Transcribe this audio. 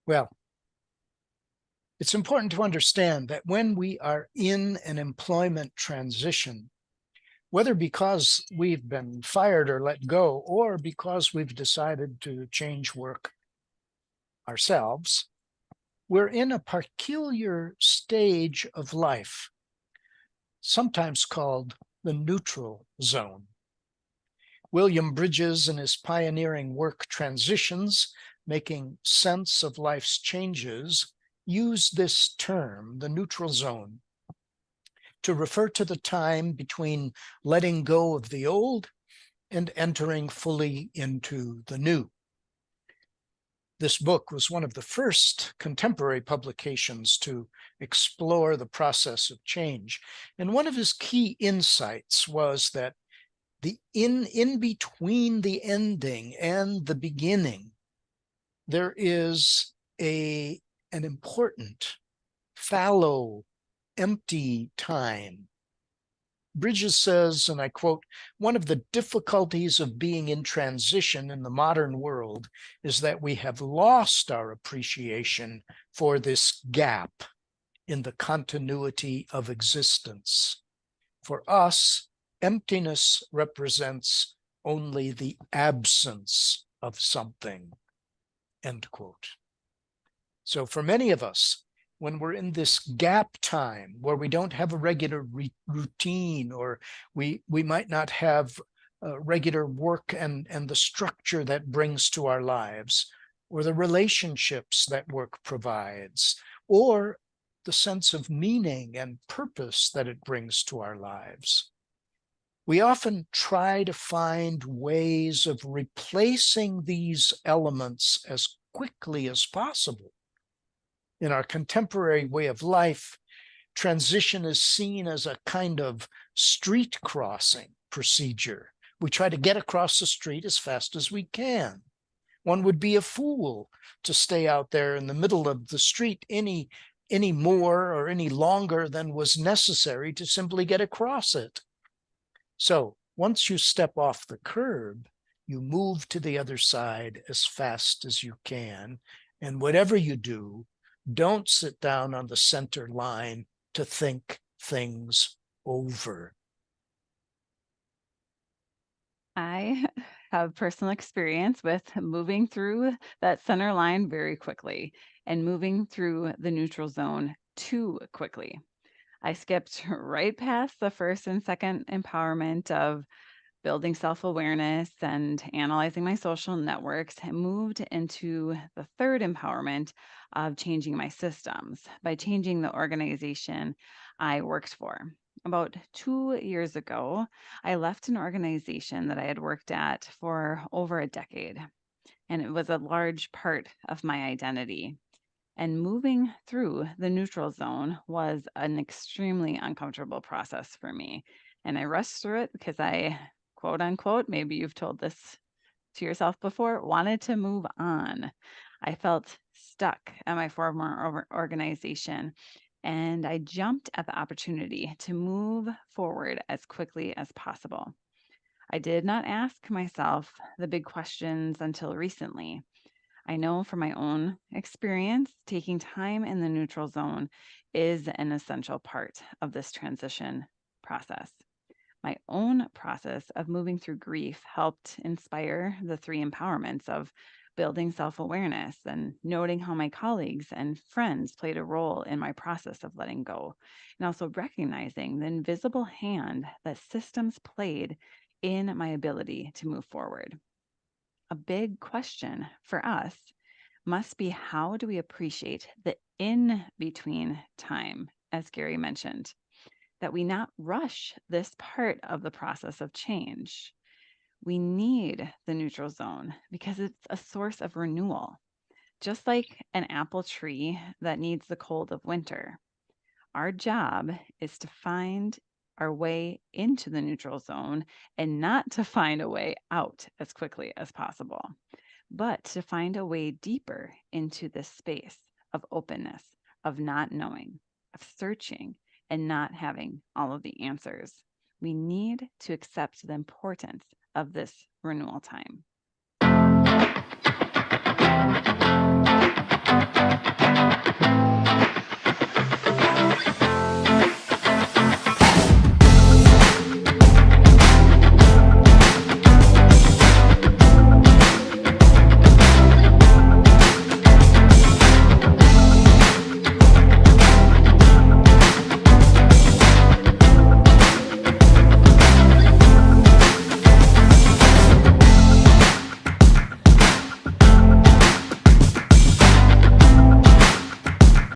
Well, it's important to understand that when we are in an employment transition, whether because we've been fired or let go, or because we've decided to change work ourselves, we're in a peculiar stage of life, sometimes called the neutral zone. William Bridges, in his pioneering work Transitions, Making Sense of Life's Changes, used this term, the neutral zone, to refer to the time between letting go of the old and entering fully into the new. This book was one of the first contemporary publications to explore the process of change. And one of his key insights was that in between the ending and the beginning, there is an important, fallow, empty time. Bridges says, and I quote, "One of the difficulties of being in transition in the modern world is that we have lost our appreciation for this gap in the continuity of existence. For us, emptiness represents only the absence of something," end quote. So for many of us, when we're in this gap time where we don't have a regular routine, or we might not have regular work and the structure that brings to our lives, or the relationships that work provides, or the sense of meaning and purpose that it brings to our lives, we often try to find ways of replacing these elements as quickly as possible. In our contemporary way of life, transition is seen as a kind of street crossing procedure. We try to get across the street as fast as we can. One would be a fool to stay out there in the middle of the street any more or any longer than was necessary to simply get across it. So once you step off the curb, you move to the other side as fast as you can. And whatever you do, don't sit down on the center line to think things over. I have personal experience with moving through that center line very quickly and moving through the neutral zone too quickly. I skipped right past the first and second empowerment of building self awareness and analyzing my social networks, and moved into the third empowerment of changing my systems by changing the organization I worked for. About 2 years ago, I left an organization that I had worked at for over a decade, and it was a large part of my identity. And moving through the neutral zone was an extremely uncomfortable process for me. And I rushed through it because I, quote unquote, maybe you've told this to yourself before, wanted to move on. I felt stuck at my former organization, and I jumped at the opportunity to move forward as quickly as possible. I did not ask myself the big questions until recently. I know from my own experience, taking time in the neutral zone is an essential part of this transition process. My own process of moving through grief helped inspire the three empowerments of building self awareness and noting how my colleagues and friends played a role in my process of letting go, and also recognizing the invisible hand that systems played in my ability to move forward. A big question for us must be, how do we appreciate the in between time, as Gary mentioned, that we not rush this part of the process of change. We need the neutral zone because it's a source of renewal, just like an apple tree that needs the cold of winter. Our job is to find our way into the neutral zone and not to find a way out as quickly as possible, but to find a way deeper into this space of openness, of not knowing, of searching, and not having all of the answers. We need to accept the importance of this renewal time.